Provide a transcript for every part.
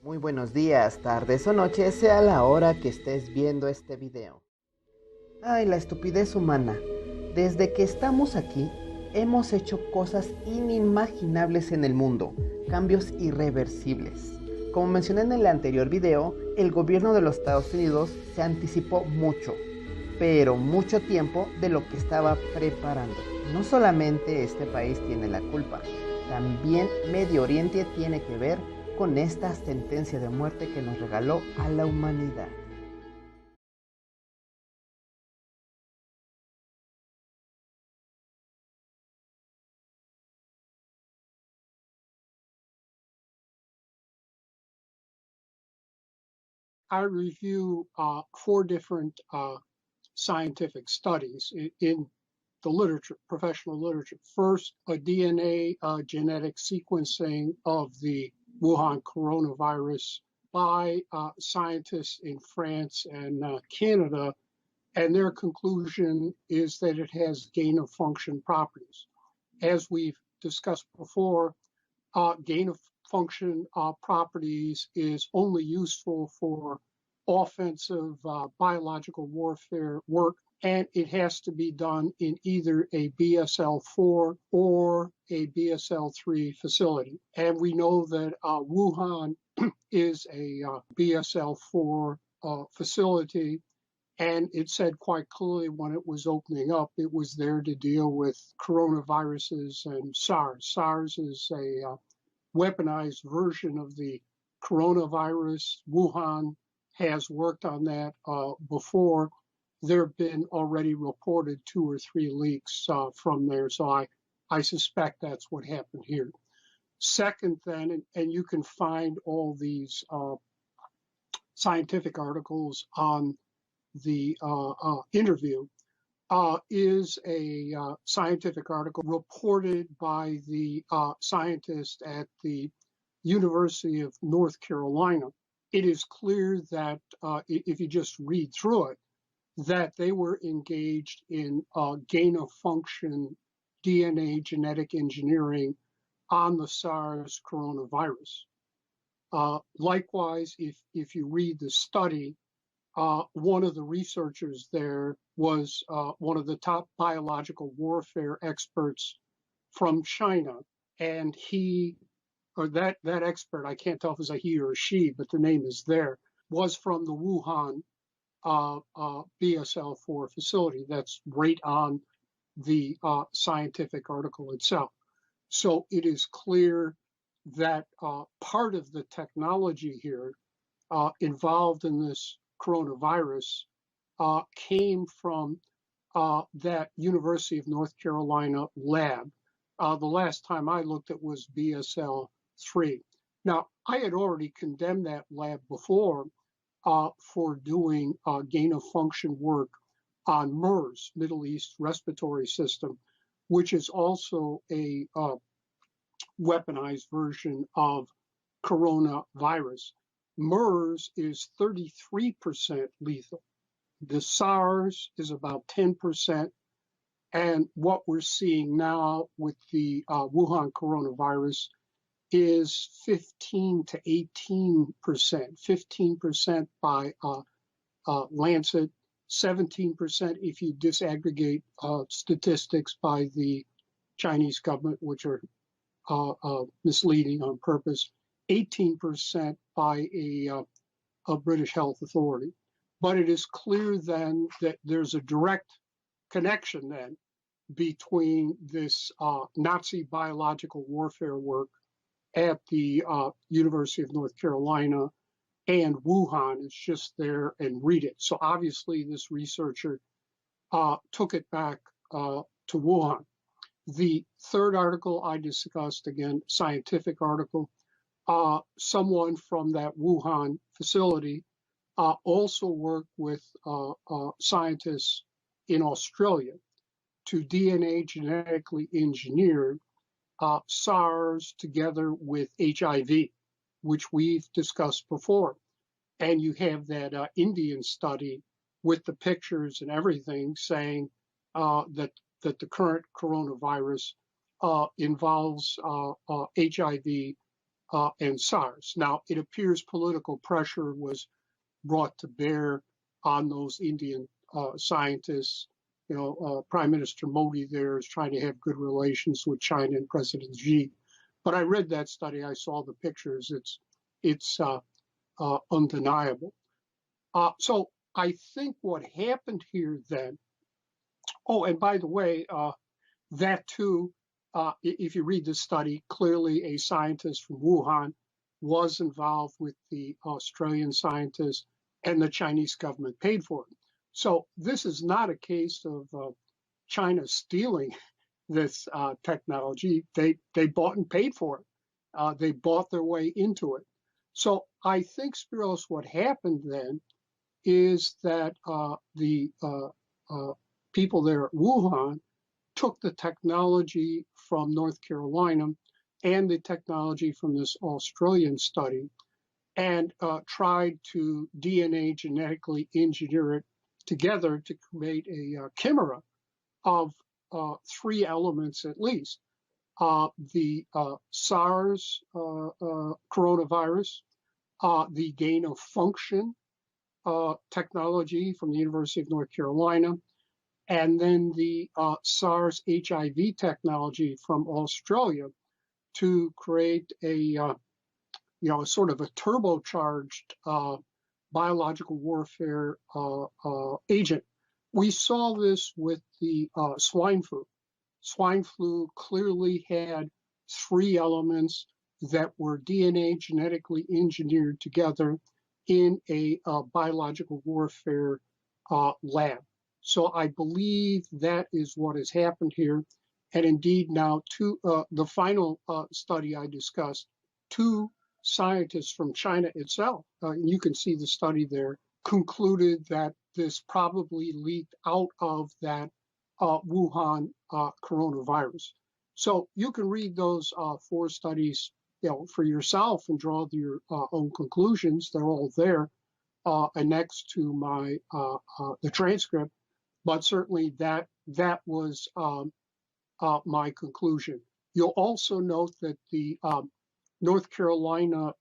Muy buenos días, tardes o noches, sea la hora que estés viendo este video. Ay, la estupidez humana. Desde que estamos aquí, hemos hecho cosas inimaginables en el mundo, cambios irreversibles. Como mencioné en el anterior video, el gobierno de los Estados Unidos se anticipó mucho, pero mucho tiempo de lo que estaba preparando. No solamente este país tiene la culpa, también Medio Oriente tiene que ver con esta sentencia de muerte que nos regaló a la humanidad. I review four different scientific studies in the literature, professional literature. First, a DNA genetic sequencing of the Wuhan coronavirus by scientists in France and Canada, and their conclusion is that it has gain of function properties. As we've discussed before, gain of function properties is only useful for offensive biological warfare work, and it has to be done in either a BSL-4 or a BSL-3 facility. And we know that Wuhan is a BSL-4 facility, and it said quite clearly when it was opening up, it was there to deal with coronaviruses and SARS. SARS is a weaponized version of the coronavirus. Wuhan has worked on that before. There have been already reported 2 or 3 leaks from there, so I suspect that's what happened here. Second, then, and you can find all these scientific articles on the interview, is a scientific article reported by the scientist at the University of North Carolina. It is clear that if you just read through it, that they were engaged in gain of function DNA genetic engineering on the SARS coronavirus. Likewise, if you read the study, one of the researchers there was one of the top biological warfare experts from China, and that expert, I can't tell if it's a he or a she, but the name is there, was from the Wuhan BSL-4 facility. That's right on the scientific article itself. So it is clear that part of the technology here involved in this coronavirus came from that University of North Carolina lab. The last time I looked, it was BSL-3. Now, I had already condemned that lab before for doing gain of function work on MERS, Middle East Respiratory System, which is also a weaponized version of coronavirus. MERS is 33% lethal. The SARS is about 10%. And what we're seeing now with the Wuhan coronavirus is 15 to 18%, 15% by Lancet, 17% if you disaggregate statistics by the Chinese government, which are misleading on purpose, 18% by a British health authority. But it is clear then that there's a direct connection then between this Nazi biological warfare work at the University of North Carolina and Wuhan. It's just there and read it. So obviously this researcher took it back to Wuhan. The third article I discussed, again, scientific article, someone from that Wuhan facility also worked with scientists in Australia to DNA genetically engineer SARS together with HIV, which we've discussed before. And you have that Indian study with the pictures and everything saying that the current coronavirus involves HIV and SARS. Now, it appears political pressure was brought to bear on those Indian scientists. Prime Minister Modi there is trying to have good relations with China and President Xi. But I read that study. I saw the pictures. It's undeniable. So I think what happened here then. Oh, and by the way, that too, if you read this study, clearly a scientist from Wuhan was involved with the Australian scientists, and the Chinese government paid for it. So this is not a case of China stealing this technology. They bought and paid for it. They bought their way into it. So I think, Spiros, what happened then is that the people there at Wuhan took the technology from North Carolina and the technology from this Australian study and tried to DNA genetically engineer it together to create a chimera of three elements at least. The SARS coronavirus, the gain of function technology from the University of North Carolina, and then the SARS HIV technology from Australia to create a sort of a turbocharged biological warfare agent. We saw this with the swine flu. Swine flu clearly had three elements that were DNA genetically engineered together in a biological warfare lab. So I believe that is what has happened here. And indeed now, the final study I discussed, two scientists from China itself, and you can see the study there, concluded that this probably leaked out of that Wuhan coronavirus. So you can read those four studies for yourself and draw your own conclusions. They're all there annexed to my the transcript. But certainly that was my conclusion. You'll also note that the North Carolina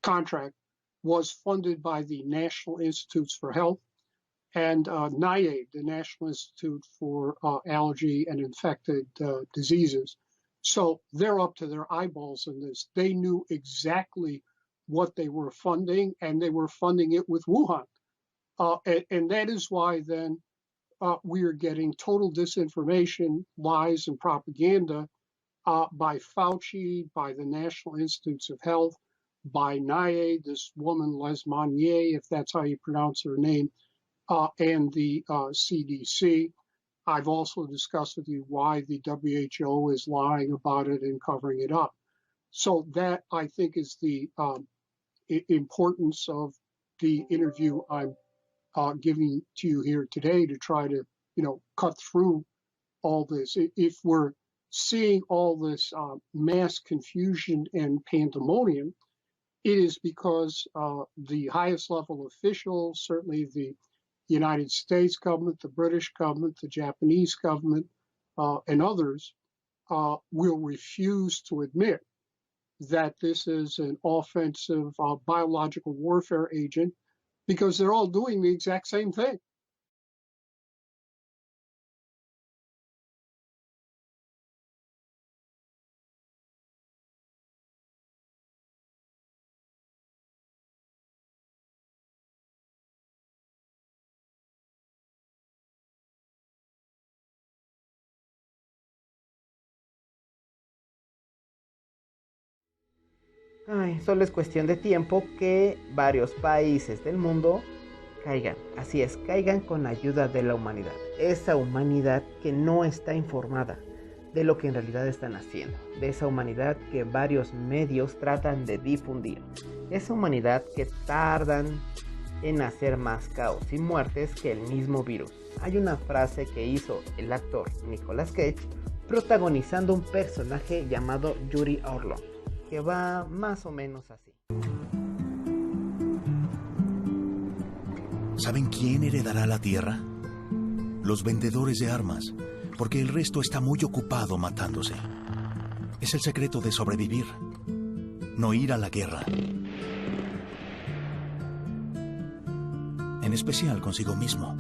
contract was funded by the National Institutes for Health and NIAID, the National Institute for Allergy and Infected Diseases. So they're up to their eyeballs in this. They knew exactly what they were funding, and they were funding it with Wuhan. And that is why then we are getting total disinformation, lies, and propaganda by Fauci, by the National Institutes of Health, by NIAID, this woman, Les Monnier, if that's how you pronounce her name, and the CDC. I've also discussed with you why the WHO is lying about it and covering it up. So that, I think, is the importance of the interview I'm giving to you here today to try to, cut through all this. If we're seeing all this mass confusion and pandemonium, it is because the highest level officials, certainly the United States government, the British government, the Japanese government, and others, will refuse to admit that this is an offensive biological warfare agent, because they're all doing the exact same thing. Ay, solo es cuestión de tiempo que varios países del mundo caigan. Así es, caigan con ayuda de la humanidad. Esa humanidad que no está informada de lo que en realidad están haciendo. De esa humanidad que varios medios tratan de difundir. Esa humanidad que tardan en hacer más caos y muertes que el mismo virus. Hay una frase que hizo el actor Nicolas Cage protagonizando un personaje llamado Yuri Orlov, que va más o menos así. ¿Saben quién heredará la tierra? Los vendedores de armas, porque el resto está muy ocupado matándose. Es el secreto de sobrevivir, no ir a la guerra. En especial consigo mismo.